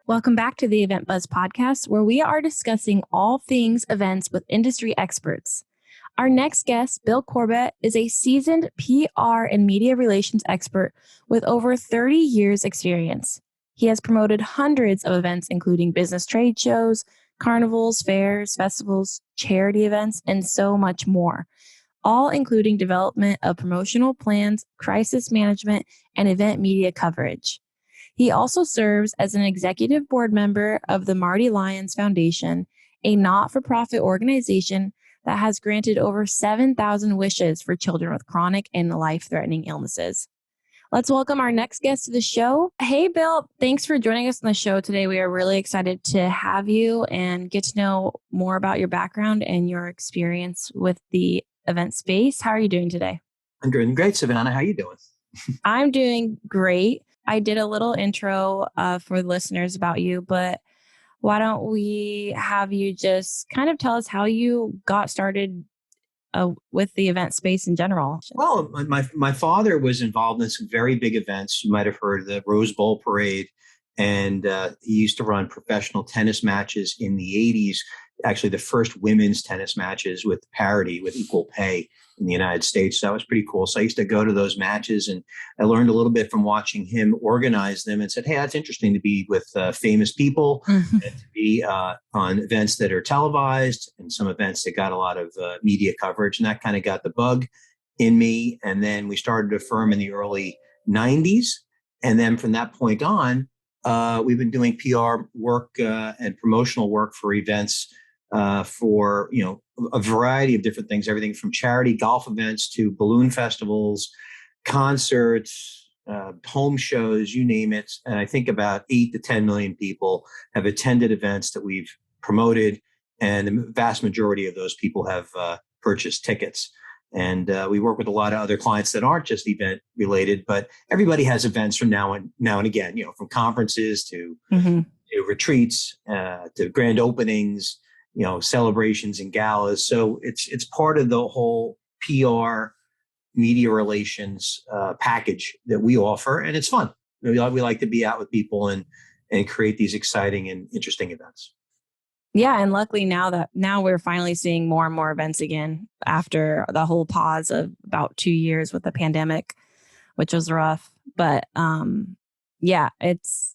Welcome back to the EventBuzz podcast, where we are discussing all things events with industry experts. Our next guest, Bill Corbett, is a seasoned PR and media relations expert with over 30 years experience. He has promoted hundreds of events, including business trade shows, carnivals, fairs, festivals, charity events, and so much more, all including development of promotional plans, crisis management, and event media coverage. He also serves as an executive board member of the Marty Lyons Foundation, a not-for-profit organization that has granted over 7,000 wishes for children with chronic and life-threatening illnesses. Let's welcome our next guest to the show. Hey, Bill, thanks for joining us on the show today. We are really excited to have you and get to know more about your background and your experience with the event space. How are you doing today? I'm doing great, Savannah. How are you doing? I'm doing great. I did a little intro for the listeners about you, but why don't we have you just kind of tell us how you got started with the event space in general? Well, my father was involved in some very big events. You might have heard of the Rose Bowl Parade, and he used to run professional tennis matches in the 80s. Actually, the first women's tennis matches with parity, with equal pay in the United States. So that was pretty cool. So I used to go to those matches, and I learned a little bit from watching him organize them and said, hey, that's interesting to be with famous people and to be on events that are televised and some events that got a lot of media coverage. And that kind of got the bug in me. And then we started a firm in the early 90s. And then from that point on, we've been doing PR work and promotional work for events for, a variety of different things, everything from charity golf events to balloon festivals, concerts, home shows, you name it. And I think about 8 to 10 million people have attended events that we've promoted. And the vast majority of those people have purchased tickets. And we work with a lot of other clients that aren't just event related, but everybody has events from now and again, from conferences to, to retreats, to grand openings, celebrations and galas. So it's part of the whole PR media relations package that we offer. And it's fun. We like to be out with people and create these exciting and interesting events. Yeah. And luckily now we're finally seeing more and more events again after the whole pause of about 2 years with the pandemic, which was rough. But yeah, it's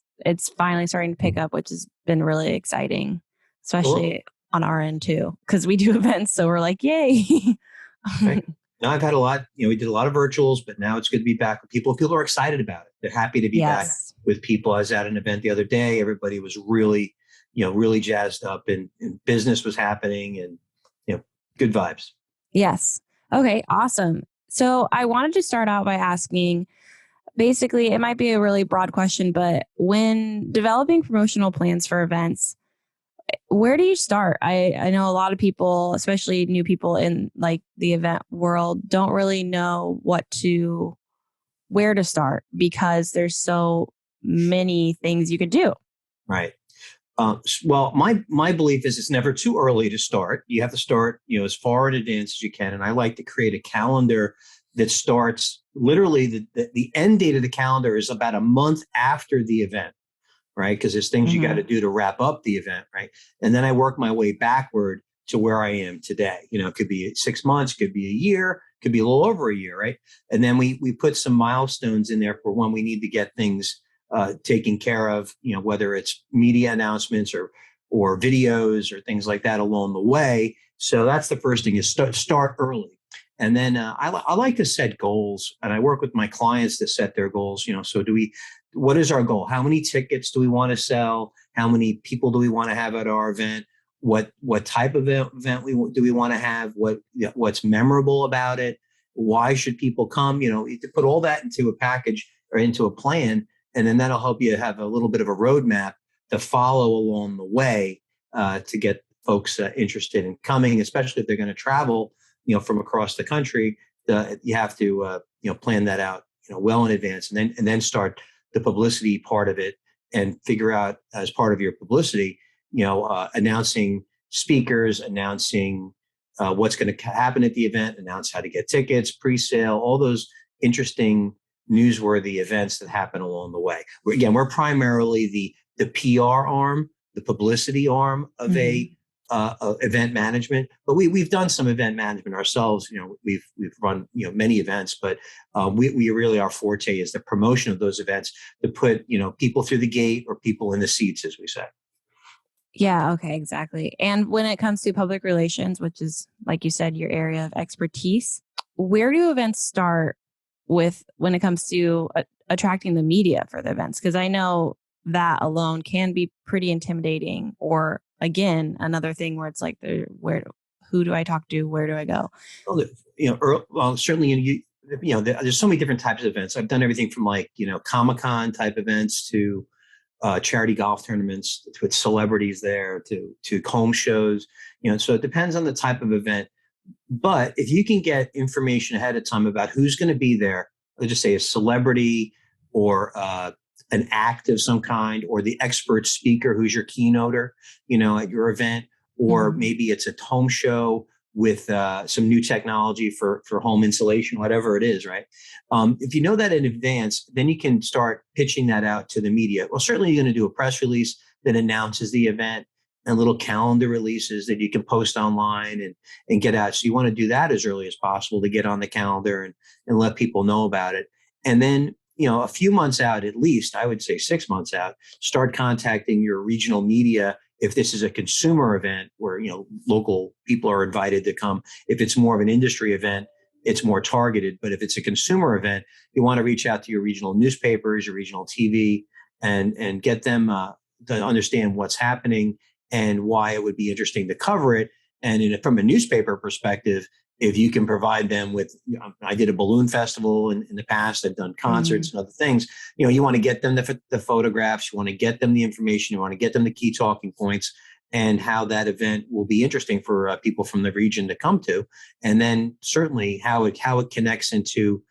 finally starting to pick up, which has been really exciting, especially on our end too, because we do events. So we're like, yay. Right. Now I've had a lot, we did a lot of virtuals, but now it's good to be back with people. People are excited about it. They're happy to be back with people. I was at an event the other day. Everybody was really, really jazzed up and business was happening and, good vibes. Yes. Okay. Awesome. So I wanted to start out by asking, basically, it might be a really broad question, but when developing promotional plans for events, where do you start? I know a lot of people, especially new people in like the event world, don't really know where to start because there's so many things you could do. Right. Well, my belief is it's never too early to start. You have to start, as far in advance as you can. And I like to create a calendar that starts literally the end date of the calendar is about a month after the event, right? Because there's things you got to do to wrap up the event, right? And then I work my way backward to where I am today. It could be 6 months, could be a year, could be a little over a year, right? And then we put some milestones in there for when we need to get things taken care of, whether it's media announcements or videos or things like that along the way. So that's the first thing is start early. And then I like to set goals, and I work with my clients to set their goals. So what is our goal? How many tickets do we want to sell? How many people do we want to have at our event? What type of event do we want to have? What's memorable about it? Why should people come? You put all that into a package or into a plan, and then that'll help you have a little bit of a roadmap to follow along the way to get folks interested in coming, especially if they're going to travel, from across the country. You have to, plan that out, well in advance, and then start the publicity part of it and figure out as part of your publicity, announcing speakers, announcing what's going to happen at the event, announce how to get tickets, pre-sale, all those interesting newsworthy events that happen along the way. We're primarily the the PR arm, the publicity arm of a event management. But we've done some event management ourselves. We've run many events, but we really, our forte is the promotion of those events to put people through the gate or people in the seats, as we say. Yeah, okay, exactly. And when it comes to public relations, which is, like you said, your area of expertise, where do events start with when it comes to attracting the media for the events? Because I know that alone can be pretty intimidating. Or again, another thing where it's like, who do I talk to? Where do I go? Well, certainly, there's so many different types of events. I've done everything from Comic-Con type events to charity golf tournaments with celebrities there to home shows. So it depends on the type of event. But if you can get information ahead of time about who's going to be there, let's just say a celebrity or an act of some kind, or the expert speaker who's your keynoter, at your event, or maybe it's a home show with some new technology for home insulation, whatever it is, right? If you know that in advance, then you can start pitching that out to the media. Well, certainly you're going to do a press release that announces the event and little calendar releases that you can post online and get out. So you want to do that as early as possible to get on the calendar and let people know about it. And then, a few months out, at least, I would say 6 months out, start contacting your regional media. If this is a consumer event where, local people are invited to come. If it's more of an industry event, it's more targeted. But if it's a consumer event, you want to reach out to your regional newspapers, your regional TV, and get them to understand what's happening and why it would be interesting to cover it. And from a newspaper perspective, if you can provide them with, I did a balloon festival in the past, I've done concerts and other things, you want to get them the photographs, you want to get them the information, you want to get them the key talking points and how that event will be interesting for people from the region to come to. And then certainly how it connects into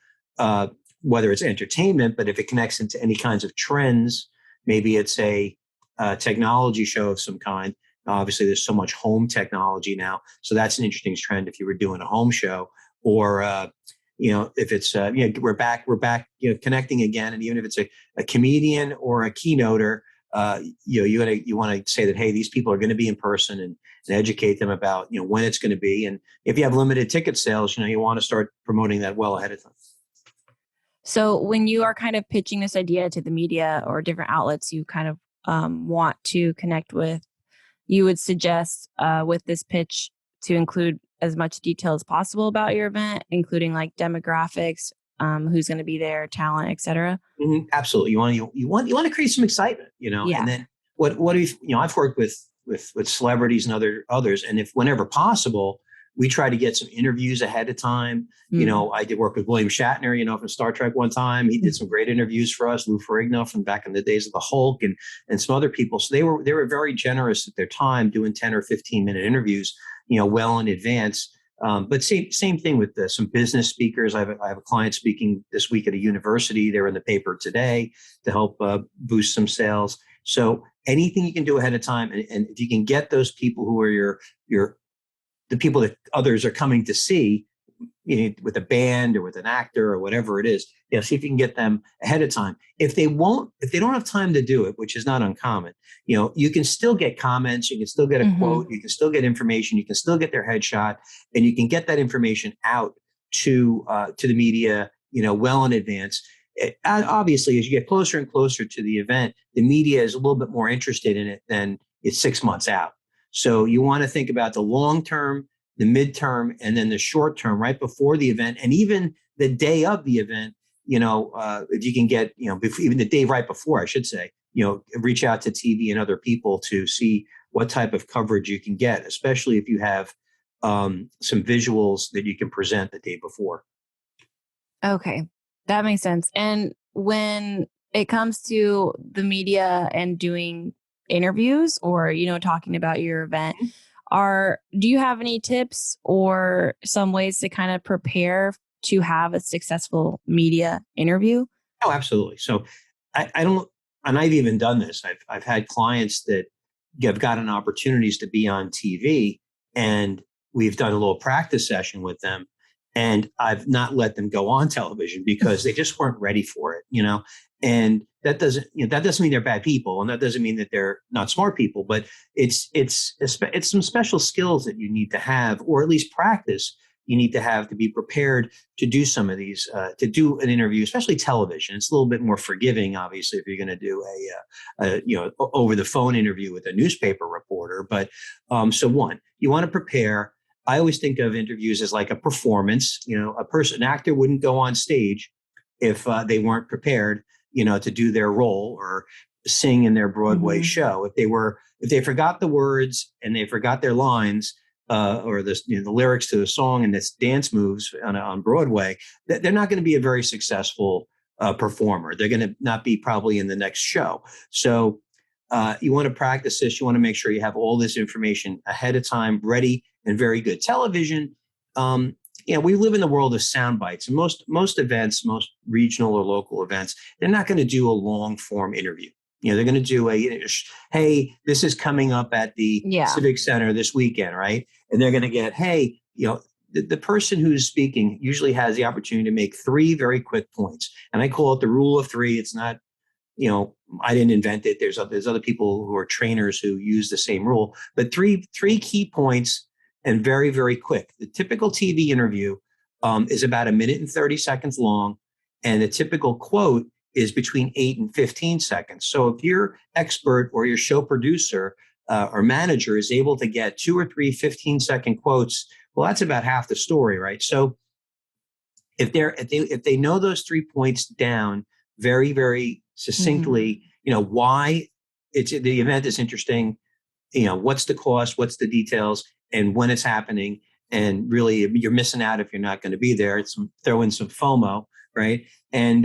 whether it's entertainment, but if it connects into any kinds of trends, maybe it's a technology show of some kind. Obviously, there's so much home technology now, so that's an interesting trend. If you were doing a home show, or if it's we're back connecting again, and even if it's a comedian or a keynoter, you want to say that, hey, these people are going to be in person and educate them about when it's going to be, and if you have limited ticket sales, you want to start promoting that well ahead of time. So when you are kind of pitching this idea to the media or different outlets you kind of want to connect with, you would suggest with this pitch to include as much detail as possible about your event, including like demographics, who's going to be there, talent, et cetera. Mm-hmm. Absolutely. You want to create some excitement, Yeah. And then what if I've worked with celebrities and others, and if whenever possible, we try to get some interviews ahead of time. I did work with William Shatner, from Star Trek one time. He did some great interviews for us, Lou Ferrigno from back in the days of the Hulk and some other people. So they were very generous at their time doing 10 or 15-minute interviews, well in advance. But same thing with some business speakers. I have a client speaking this week at a university. They're in the paper today to help boost some sales. So anything you can do ahead of time, and if you can get those people who are the people that others are coming to see, with a band or with an actor or whatever it is, see if you can get them ahead of time. If they don't have time to do it, which is not uncommon, you can still get comments, you can still get a quote, you can still get information, you can still get their headshot, and you can get that information out to the media, well in advance. Obviously, as you get closer and closer to the event, the media is a little bit more interested in it than it's 6 months out. So you want to think about the long term, the midterm, and then the short term right before the event, and even the day of the event. If you can get, even the day right before, I should say, reach out to TV and other people to see what type of coverage you can get, especially if you have some visuals that you can present the day before. Okay, that makes sense. And when it comes to the media and doing interviews or, talking about your event, do you have any tips or some ways to kind of prepare to have a successful media interview? Oh, absolutely. So I don't, and I've even done this. I've had clients that have gotten opportunities to be on TV, and we've done a little practice session with them, and I've not let them go on television because they just weren't ready for it, And that doesn't mean they're bad people, and that doesn't mean that they're not smart people. But it's some special skills that you need to have, or at least practice you need to have to be prepared to do some of these, to do an interview, especially television. It's a little bit more forgiving, obviously, if you're going to do a over the phone interview with a newspaper reporter. But so one, you want to prepare. I always think of interviews as like a performance. An actor wouldn't go on stage if they weren't prepared, to do their role or sing in their Broadway show. If they forgot the words and they forgot their lines, or the lyrics to a song and this dance moves on Broadway, they're not going to be a very successful performer. They're going to not be probably in the next show. So you want to practice this. You want to make sure you have all this information ahead of time, ready and very good. Television, we live in the world of sound bites, and most events, most regional or local events, they're not going to do a long form interview. They're going to do hey, this is coming up at the Civic Center this weekend, right? And they're going to get, hey, the person who's speaking usually has the opportunity to make 3 very quick points. And I call it the rule of 3. It's not, I didn't invent it. There's other people who are trainers who use the same rule, but three key points and very, very quick. The typical TV interview is about 1 minute and 30 seconds long. And the typical quote is between 8 and 15 seconds. So if your expert or your show producer or manager is able to get 2 or 3 15-second quotes, well, that's about half the story, right? So if they know those 3 points down very, very succinctly, why the event is interesting, what's the cost, what's the details, and when it's happening, and really you're missing out if you're not going to be there. Throw in some FOMO, right? And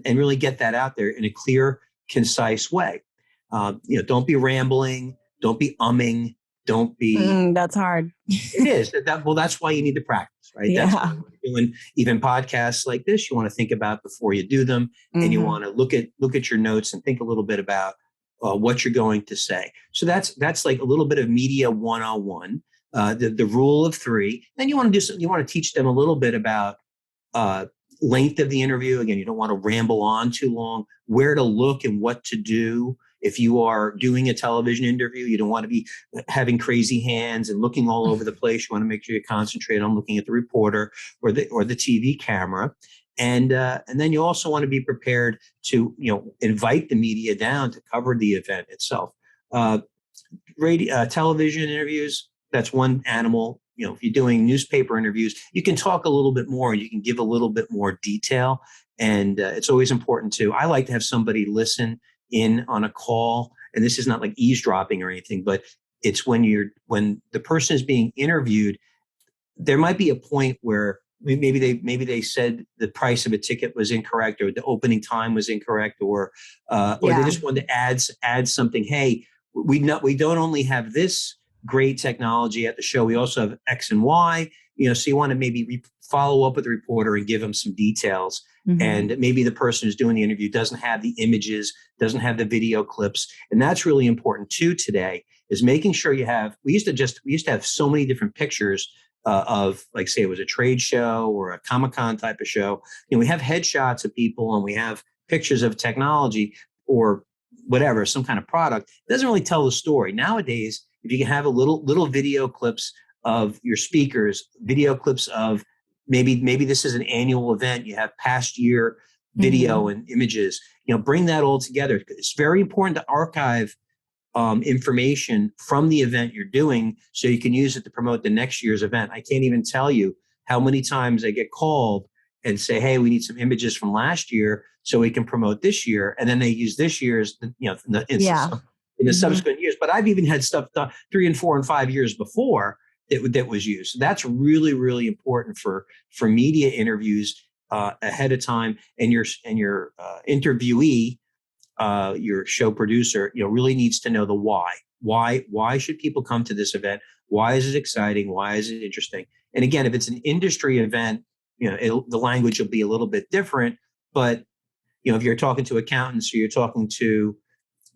really get that out there in a clear, concise way. Don't be rambling. Don't be umming. Don't be. That's hard. It is. That's why you need to practice, right? Yeah. That's why you're doing even podcasts like this. You want to think about before you do them, and you want to look at your notes and think a little bit about what you're going to say. So that's like a little bit of media 101. The rule of 3. Then you want to do something. You want to teach them a little bit about length of the interview. Again, you don't want to ramble on too long, where to look and what to do. If you are doing a television interview, you don't want to be having crazy hands and looking all over the place. You want to make sure you concentrate on looking at the reporter or the TV camera. And then you also want to be prepared to, invite the media down to cover the event itself. Television interviews, that's one animal. If you're doing newspaper interviews, you can talk a little bit more. You can give a little bit more detail. And it's always important I like to have somebody listen in on a call. And this is not like eavesdropping or anything, but it's when the person is being interviewed, there might be a point where maybe they said the price of a ticket was incorrect, or the opening time was incorrect, or they just wanted to add something. Hey, we don't only have this great technology at the show, we also have X and Y. So you want to maybe follow up with the reporter and give them some details. And maybe the person who's doing the interview doesn't have the images, doesn't have the video clips, and that's really important too. Today is making sure you have. We used to have so many different pictures of, like, say it was a trade show or a Comic-Con type of show. We have headshots of people and we have pictures of technology or whatever, some kind of product. It doesn't really tell the story. Nowadays, if you can have a little video clips of your speakers, video clips of maybe this is an annual event, you have past year video and images, bring that all together. It's very important to archive information from the event you're doing so you can use it to promote the next year's event. I can't even tell you how many times I get called and say, hey, we need some images from last year so we can promote this year. And then they use this year's, in the subsequent years. But I've even had stuff done 3 and 4 and 5 years before that was used. So that's really, really important for media interviews ahead of time. And your interviewee, your show producer, really needs to know the why. Why should people come to this event? Why is it exciting? Why is it interesting? And again, if it's an industry event, the language will be a little bit different. But if you're talking to accountants or you're talking to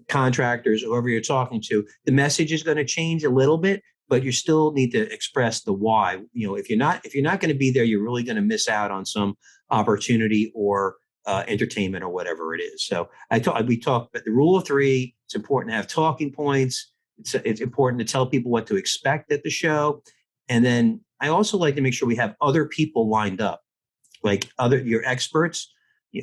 contractors, whoever you're talking to, the message is going to change a little bit, but you still need to express the why. If you're not going to be there, you're really going to miss out on some opportunity or entertainment or whatever it is. So we talk about the rule of three. It's important to have talking points. It's important to tell people what to expect at the show. And then I also like to make sure we have other people lined up, like your experts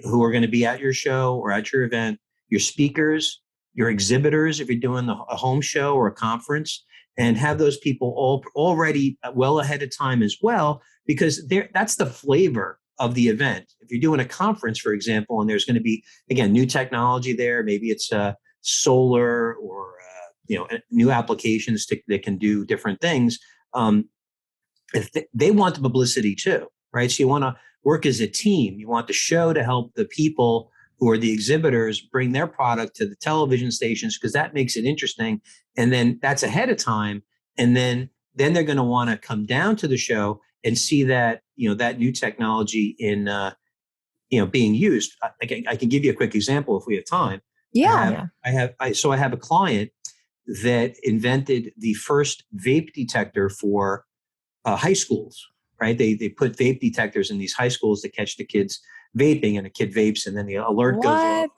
who are going to be at your show or at your event, your speakers, your exhibitors, if you're doing a home show or a conference, and have those people all already well ahead of time as well, because that's the flavor of the event. If you're doing a conference, for example, and there's going to be, again, new technology there, maybe it's solar or new applications that can do different things. If they want the publicity too, right? So you want to work as a team. You want the show to help the people who are the exhibitors bring their product to the television stations, because that makes it interesting. And then that's ahead of time. And then they're going to want to come down to the show and see that, that new technology in, being used. I can give you a quick example if we have time. Yeah. I have a client that invented the first vape detector for high schools, right? They put vape detectors in these high schools to catch the kids vaping, and a kid vapes and then the alert goes off.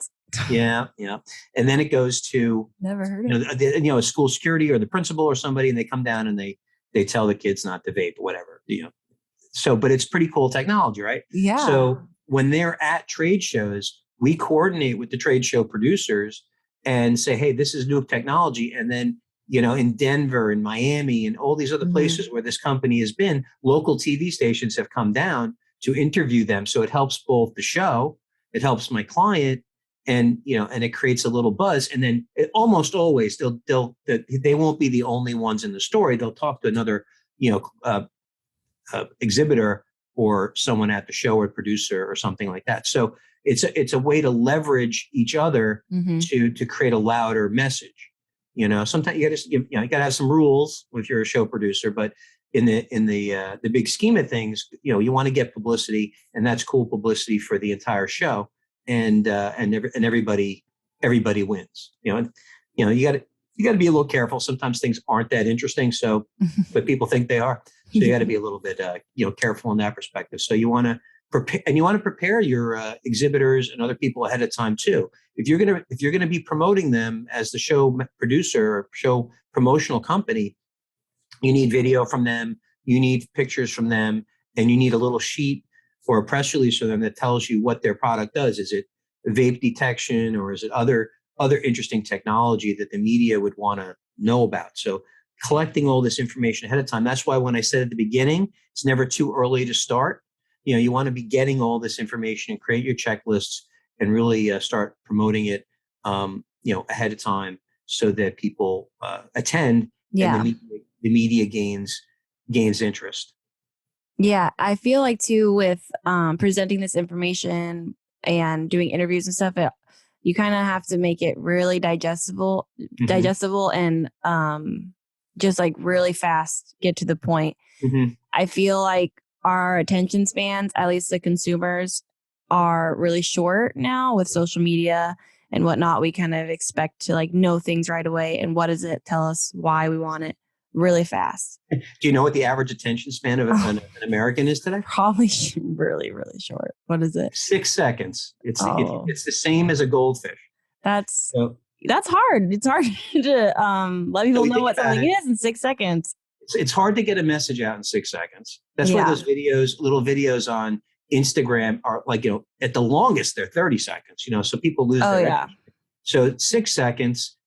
Yeah. And then it goes to never heard of it. A school security or the principal or somebody, and they come down and they tell the kids not to vape or whatever. So, but it's pretty cool technology, right? Yeah. So when they're at trade shows, we coordinate with the trade show producers and say, hey, this is new technology. And then, in Denver and Miami and all these other places where this company has been, local TV stations have come down to interview them. So it helps both the show, it helps my client, and it creates a little buzz. And then almost always they won't be the only ones in the story. They'll talk to another, exhibitor or someone at the show or producer or something like that. So it's a way to leverage each other to create a louder message. Sometimes you got to have some rules if you're a show producer, but in the big scheme of things, you want to get publicity, and that's cool publicity for the entire show, and everybody wins. You got to be a little careful. Sometimes things aren't that interesting, but people think they are. So you got to be a little bit careful in that perspective. So you want to prepare, and you want to prepare your exhibitors and other people ahead of time too. If you're gonna be promoting them as the show producer or show promotional company, you need video from them, you need pictures from them, and you need a little sheet or a press release from them that tells you what their product does. Is it vape detection, or is it other interesting technology that the media would want to know about? So collecting all this information ahead of time. That's why when I said at the beginning, it's never too early to start. You want to be getting all this information and create your checklists and really start promoting it, ahead of time, so that people attend. Yeah. And the media gains interest. Yeah, I feel like too with presenting this information and doing interviews and stuff, you kind of have to make it really digestible, and just like really fast, get to the point. I feel like our attention spans, at least the consumers, are really short now with social media and whatnot. We kind of expect to like know things right away. And what does it tell us why we want it really fast? Do you know what the average attention span of an American is today? Probably really, really short. What is it? 6 seconds. It's the same as a goldfish. That's hard. It's hard to let people know what something is in 6 seconds. It's hard to get a message out in 6 seconds. That's why those little videos on Instagram are like, at the longest, they're 30 seconds, so people lose their attention. So 6 seconds,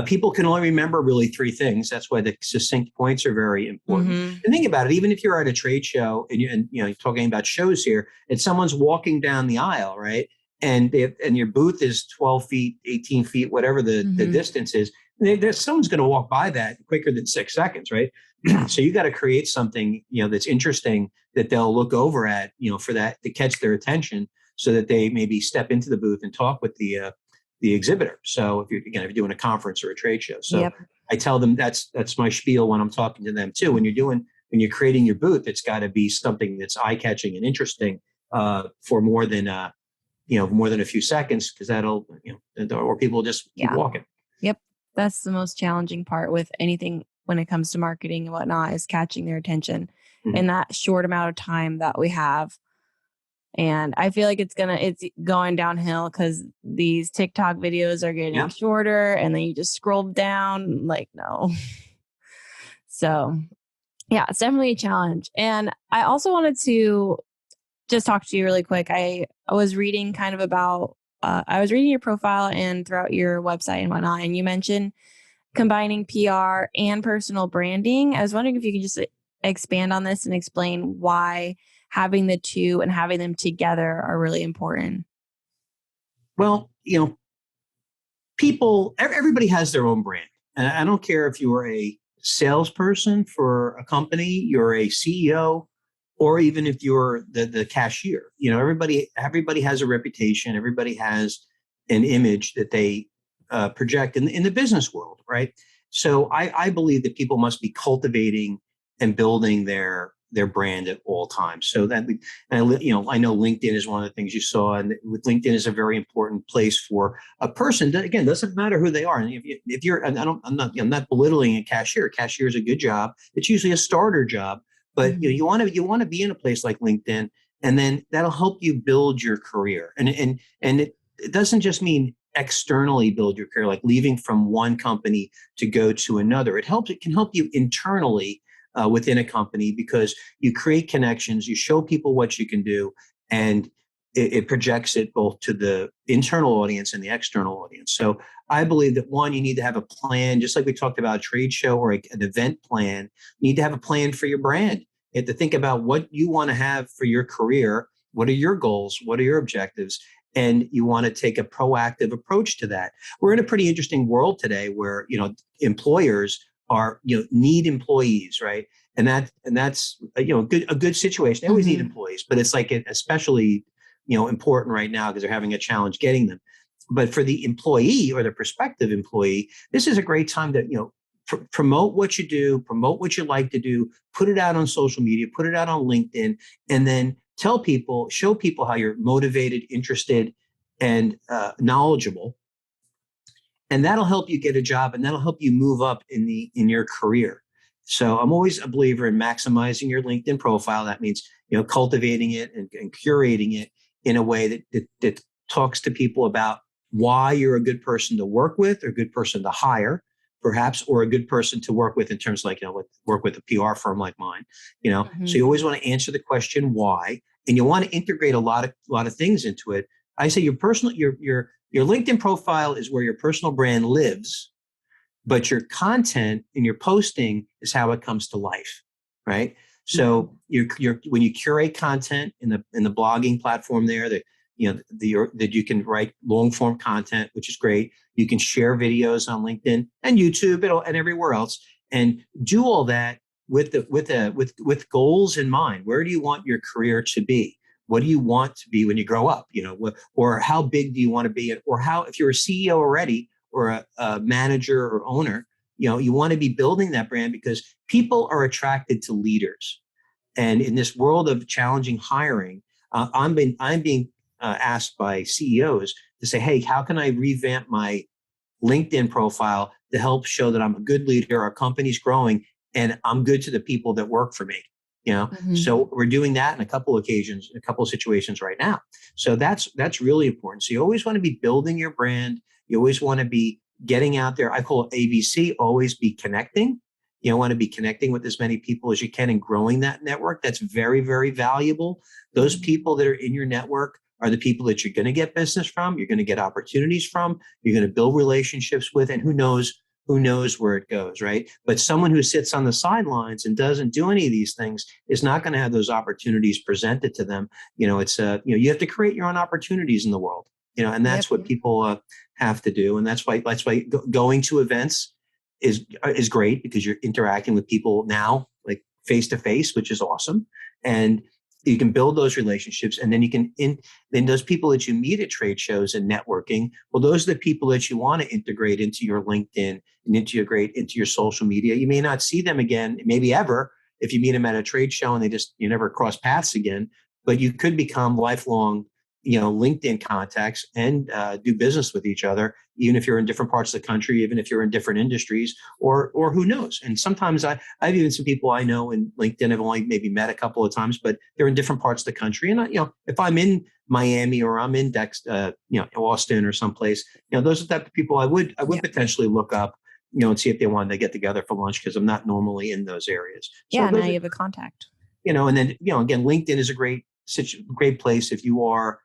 people can only remember really 3 things. That's why the succinct points are very important. And think about it, even if you're at a trade show and you're talking about shows here, and someone's walking down the aisle, right? And your booth is 12 feet, 18 feet, whatever the distance is, someone's going to walk by that quicker than 6 seconds, right? So you got to create something, that's interesting that they'll look over at, for that to catch their attention, so that they maybe step into the booth and talk with the exhibitor. So if you're doing a conference or a trade show, so I tell them that's my spiel when I'm talking to them too. When you're creating your booth, it's got to be something that's eye catching and interesting for more than a few seconds, because that'll or people just keep walking. Yep, that's the most challenging part with anything when it comes to marketing and whatnot, is catching their attention in that short amount of time that we have. And I feel like it's going downhill because these TikTok videos are getting shorter, and then you just scroll down, like, no. So yeah, it's definitely a challenge. And I also wanted to just talk to you really quick. I was reading kind of about, I was reading your profile and throughout your website and whatnot, and you mentioned combining PR and personal branding. I was wondering if you could just expand on this and explain why having the two and having them together are really important. Well, everybody has their own brand. And I don't care if you are a salesperson for a company, you're a CEO, or even if you're the cashier. Everybody has a reputation. Everybody has an image that they project in the business world, right? So I believe that people must be cultivating and building their brand at all times. So that, I know LinkedIn is one of the things you saw, and with LinkedIn is a very important place for a person. That, again, doesn't matter who they are. And if you're, and I'm not belittling a cashier. A cashier is a good job. It's usually a starter job, but you want to be in a place like LinkedIn, and then that'll help you build your career. And it doesn't just mean externally build your career, like leaving from one company to go to another. It can help you internally within a company, because you create connections, you show people what you can do, and it projects it both to the internal audience and the external audience. So I believe that, one, you need to have a plan, just like we talked about a trade show or an event plan. You need to have a plan for your brand. You have to think about what you want to have for your career. What are your goals? What are your objectives? And you want to take a proactive approach to that. We're in a pretty interesting world today where, employers are, need employees, right? And that's a good situation. They always need employees, but it's like especially, important right now because they're having a challenge getting them. But for the employee or the prospective employee, this is a great time to, promote what you do, promote what you like to do, put it out on social media, put it out on LinkedIn, and then show people how you're motivated, interested, and knowledgeable. And that'll help you get a job, and that'll help you move up in your career. So I'm always a believer in maximizing your LinkedIn profile. That means, cultivating it and curating it in a way that talks to people about why you're a good person to work with, or a good person to hire, perhaps, or a good person to work with in terms of, like, work with a PR firm like mine. So you always want to answer the question why, and you want to integrate a lot of things into it. I say your LinkedIn profile is where your personal brand lives, but your content and your posting is how it comes to life, right? So when you curate content in the blogging platform there, that that you can write long form content, which is great. You can share videos on LinkedIn and YouTube and everywhere else, and do all that with goals in mind. Where do you want your career to be? What do you want to be when you grow up? Or how big do you want to be? Or if you're a CEO already, or a manager or owner, you want to be building that brand, because people are attracted to leaders. And in this world of challenging hiring, I'm being asked by CEOs to say, hey, how can I revamp my LinkedIn profile to help show that I'm a good leader, our company's growing, and I'm good to the people that work for me? So we're doing that in a couple of occasions, in a couple of situations right now. So that's really important. So you always want to be building your brand. You always want to be getting out there. I call it ABC, always be connecting. You want to be connecting with as many people as you can and growing that network. That's very, very valuable. Those people that are in your network are the people that you're going to get business from. You're going to get opportunities from. You're going to build relationships with, and who knows where it goes, right? But someone who sits on the sidelines and doesn't do any of these things is not going to have those opportunities presented to them. You have to create your own opportunities in the world, and that's what people have to do. And that's why going to events is great, because you're interacting with people now, like face to face, which is awesome. And you can build those relationships, and then then those people that you meet at trade shows and networking, well, those are the people that you want to integrate into your LinkedIn and integrate into your social media. You may not see them again, maybe ever, if you meet them at a trade show and you never cross paths again, but you could become lifelong LinkedIn contacts and do business with each other, even if you're in different parts of the country, even if you're in different industries, or who knows. And sometimes I've even some people I know in LinkedIn I've only maybe met a couple of times, but they're in different parts of the country. And if I'm in Miami or I'm in Austin or someplace, those are the type of people I would potentially look up, and see if they wanted to get together for lunch, because I'm not normally in those areas. So now you have a contact. And then again, LinkedIn is a great place if you are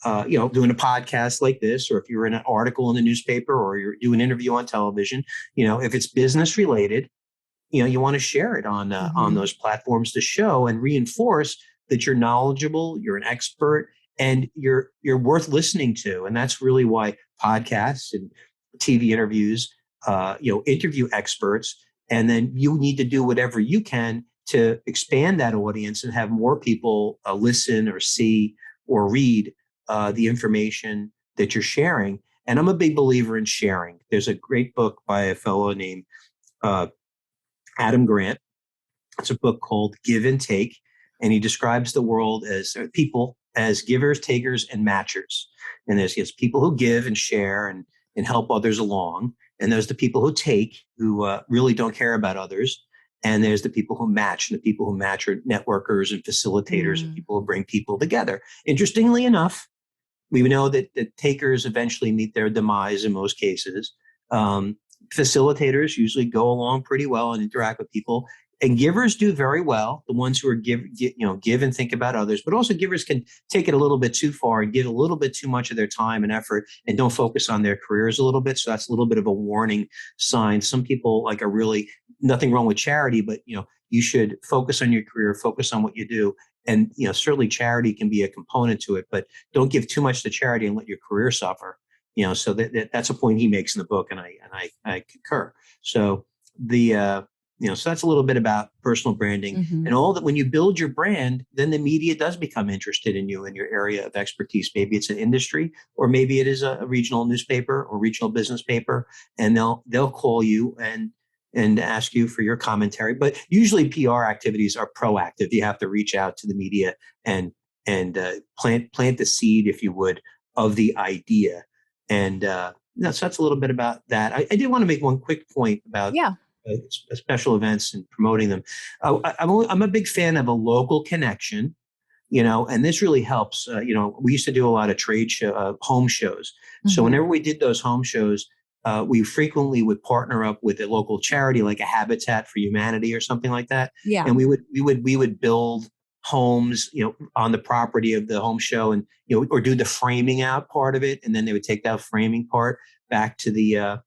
doing a podcast like this, or if you're in an article in the newspaper, or you're doing an interview on television, if it's business related, you want to share it on those platforms to show and reinforce that you're knowledgeable, you're an expert, and you're worth listening to. And that's really why podcasts and TV interviews, interview experts, and then you need to do whatever you can to expand that audience and have more people listen or see or read the information that you're sharing. And I'm a big believer in sharing. There's a great book by a fellow named Adam Grant. It's a book called Give and Take. And he describes the world as people as givers, takers, and matchers. And there's people who give and share and help others along. And there's the people who take, who really don't care about others. And there's the people who match. And the people who match are networkers and facilitators and people who bring people together. Interestingly enough, we know that takers eventually meet their demise in most cases. Facilitators usually go along pretty well and interact with people. And givers do very well, the ones who are give and think about others. But also givers can take it a little bit too far and give a little bit too much of their time and effort and don't focus on their careers a little bit. So that's a little bit of a warning sign. Some people are really nothing wrong with charity, but you should focus on your career, focus on what you do. And certainly charity can be a component to it, but don't give too much to charity and let your career suffer. So that's a point he makes in the book, and I concur. So so that's a little bit about personal branding and all that. When you build your brand, then the media does become interested in you and your area of expertise. Maybe it's an industry, or maybe it is a regional newspaper or regional business paper, and they'll call you and ask you for your commentary. But usually PR activities are proactive. You have to reach out to the media and plant the seed, if you would, of the idea. And so that's a little bit about that. I did want to make one quick point about special events and promoting them. I'm a big fan of a local connection, and this really helps. We used to do a lot of trade show, home shows. So whenever we did those home shows, we frequently would partner up with a local charity, like a Habitat for Humanity or something like that. Yeah. And we would build homes, on the property of the home show, and or do the framing out part of it, and then they would take that framing part back to the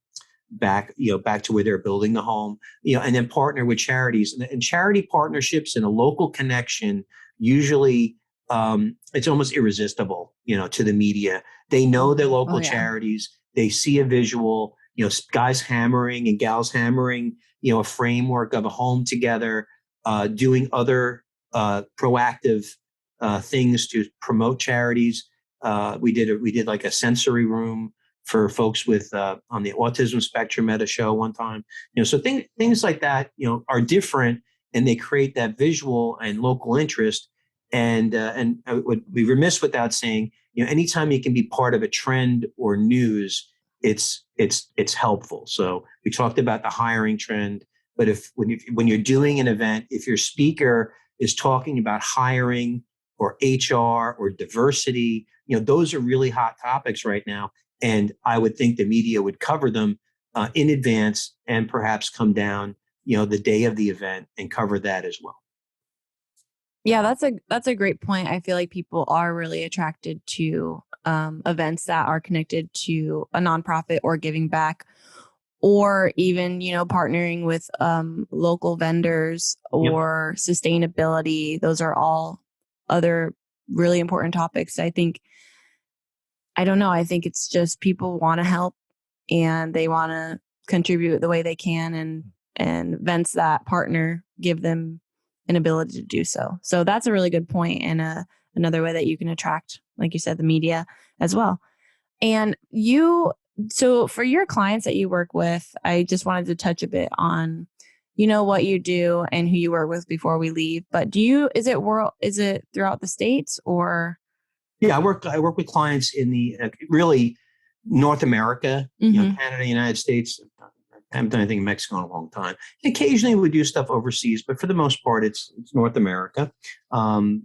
back to where they're building the home, and then partner with charities and charity partnerships and a local connection. Usually, it's almost irresistible, to the media. They know their local charities. They see a visual, guys hammering and gals hammering, a framework of a home together, doing other proactive things to promote charities. We did like a sensory room for folks with on the autism spectrum at a show one time. So things like that, are different, and they create that visual and local interest. And I would be remiss without saying, anytime you can be part of a trend or news, it's helpful. So we talked about the hiring trend, but when you're doing an event, if your speaker is talking about hiring or HR or diversity, those are really hot topics right now. And I would think the media would cover them in advance, and perhaps come down, the day of the event and cover that as well. Yeah, that's a great point. I feel like people are really attracted to events that are connected to a nonprofit or giving back, or even, partnering with local vendors or sustainability. Those are all other really important topics. I think it's just people want to help, and they want to contribute the way they can, and events that partner give them an ability to do so. So that's a really good point, and another way that you can attract, like you said, the media as well. And so for your clients that you work with, I just wanted to touch a bit on, what you do and who you work with before we leave. But is it throughout the States, or? Yeah, I work with clients in the really North America, Canada, United States. I haven't done anything in Mexico in a long time. Occasionally we do stuff overseas, but for the most part, it's North America. Um,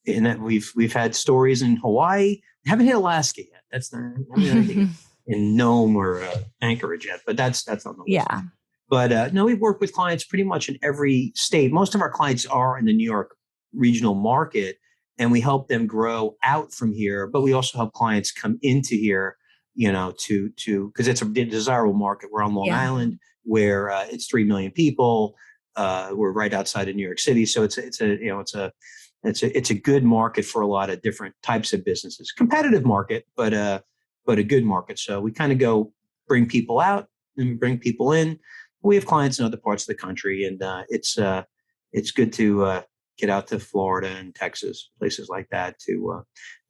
and that we've had stories in Hawaii. Haven't hit Alaska yet. That's not, I haven't done anything in Nome or Anchorage yet, but that's on the list. Yeah. But no, we've worked with clients pretty much in every state. Most of our clients are in the New York regional market, and we help them grow out from here. But we also help clients come into here, to because it's a desirable market. We're on Long Island, where it's 3 million people. We're right outside of New York City, so it's a good market for a lot of different types of businesses. Competitive market, but a good market. So we kind of go bring people out and bring people in. We have clients in other parts of the country, and it's good to get out to Florida and Texas, places like that, to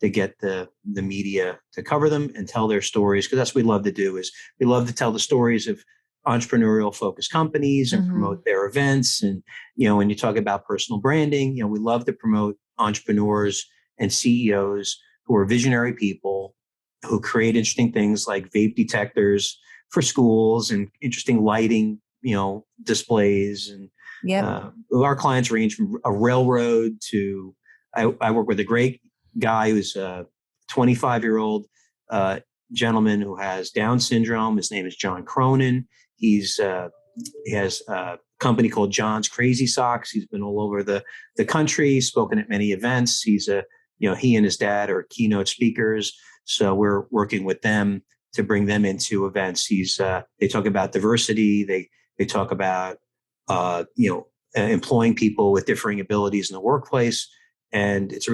get the media to cover them and tell their stories, because that's what we love to do. Is we love to tell the stories of entrepreneurial focused companies and promote their events. And when you talk about personal branding, we love to promote entrepreneurs and CEOs who are visionary people who create interesting things like vape detectors for schools and interesting lighting, displays. And our clients range from a railroad to, I work with a great guy who's a 25-year-old gentleman who has Down syndrome. His name is John Cronin. He has a company called John's Crazy Socks. He's been all over the country, spoken at many events. He and his dad are keynote speakers. So we're working with them to bring them into events. They talk about diversity. They talk about, employing people with differing abilities in the workplace. And it's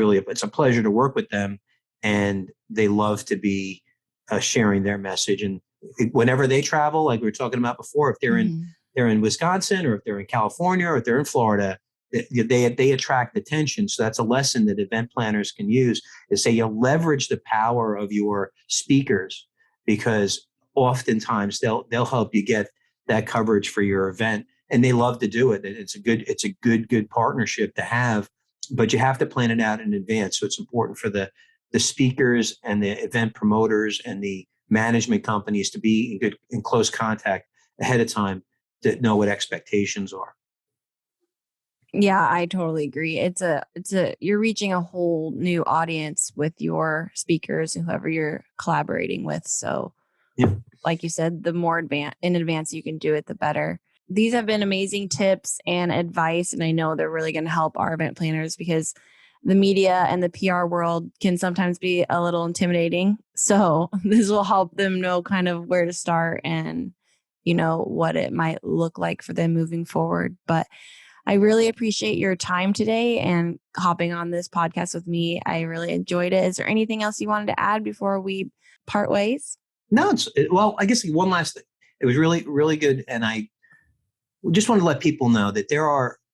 a pleasure to work with them. And they love to be sharing their message. And whenever they travel, like we were talking about before, if they're in Wisconsin, or if they're in California, or if they're in Florida, they attract attention. So that's a lesson that event planners can use, is say you leverage the power of your speakers, because oftentimes they'll help you get that coverage for your event, and they love to do it. It's a good partnership to have, but you have to plan it out in advance. So it's important for the speakers and the event promoters and the management companies to be in close contact ahead of time to know what expectations are. Yeah, I totally agree. You're reaching a whole new audience with your speakers and whoever you're collaborating with. So like you said, the more in advance you can do it, the better. These have been amazing tips and advice, and I know they're really going to help our event planners, because the media and the PR world can sometimes be a little intimidating. So this will help them know kind of where to start and, what it might look like for them moving forward. But I really appreciate your time today and hopping on this podcast with me. I really enjoyed it. Is there anything else you wanted to add before we part ways? No, I guess one last thing. It was really, really good. And I just want to let people know that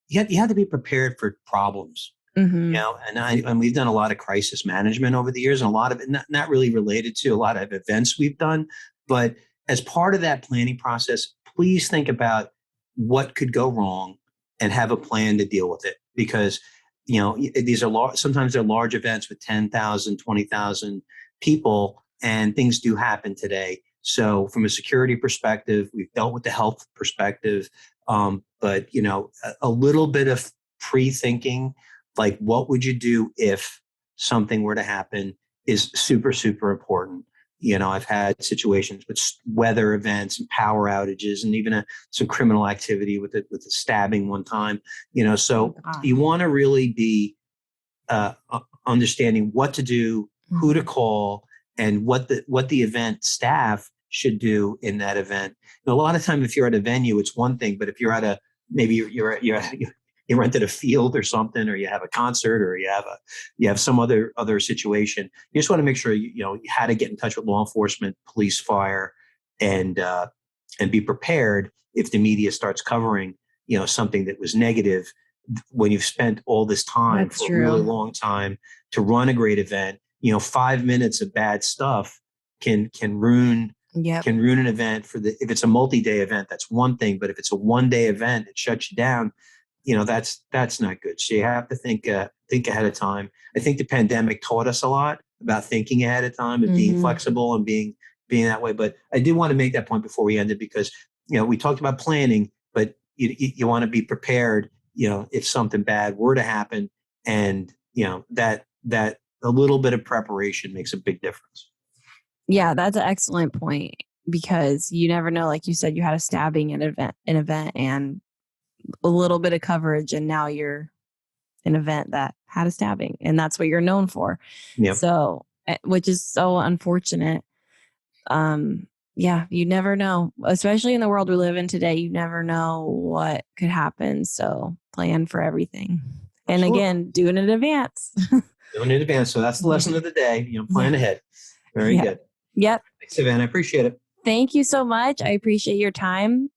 you have to be prepared for problems. And we've done a lot of crisis management over the years, and a lot of it not really related to a lot of events we've done. But as part of that planning process, please think about what could go wrong and have a plan to deal with it. Because, these are sometimes they're large events with 10,000, 20,000 people, and things do happen today. So from a security perspective, we've dealt with the health perspective. But, a little bit of pre-thinking, like what would you do if something were to happen, is super, super important. I've had situations with weather events and power outages, and even some criminal activity with the stabbing one time. So you want to really be understanding what to do, who to call, and what the event staff should do in that event. A lot of time, if you're at a venue, it's one thing, but if you're at maybe you rented a field or something, or you have a concert, or you have some other situation, you just want to make sure you how to get in touch with law enforcement, police, fire, and be prepared if the media starts covering something that was negative, when you've spent all this time. That's for true. A really long time to run a great event. 5 minutes of bad stuff can ruin an event. If it's a multi-day event, that's one thing, but if it's a one-day event, it shuts you down. That's not good. So you have to think ahead of time. I think the pandemic taught us a lot about thinking ahead of time and being flexible and being that way. But I did want to make that point before we ended, because, we talked about planning, but you want to be prepared, if something bad were to happen, and, that a little bit of preparation makes a big difference. Yeah, that's an excellent point, because you never know. Like you said, you had a stabbing at an event and a little bit of coverage, and now you're an event that had a stabbing, and that's what you're known for. Yep. So, which is so unfortunate. Yeah, you never know, especially in the world we live in today. You never know what could happen. So plan for everything. And again, do it in advance. Do it in advance. So that's the lesson of the day. Plan ahead. Very good. Yep. Thanks, Savannah. I appreciate it. Thank you so much. I appreciate your time.